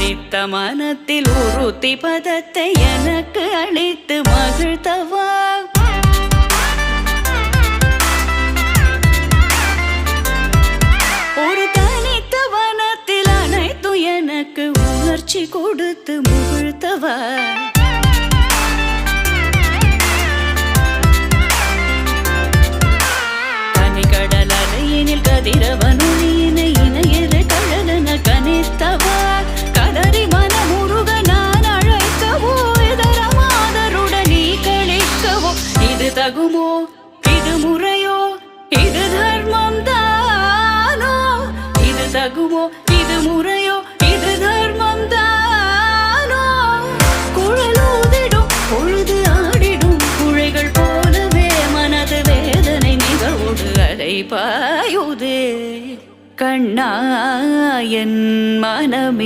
தனித்த மனத்தில் உறுத்தி பதத்தை எனக்கு அளித்து மகிழ்த்தவா ஒரு தனித்த வனத்தில் அனைத்தும் எனக்கு உணர்ச்சி கொடுத்து முகிழ்த்தவா தனிக்கடல் அலையினில் கதிரவனொளியினை இணையது கழலன கனித்தவா கதறி மனமுருக நான் அழைக்கவோ இதர மாதருடன் நீ கழிக்கவோ இது தகுமோ இது முறையோ இது தர்மம் தானோ இது தகுமோ இது முறையோ இது தர்மம் தானோ குழலூதிடும் பொழுது ஆடிடும் குழைகள் போலவே மனது வேதனை நிகழ்வோடு அலை பாயுதே கண்ணா என் மனமே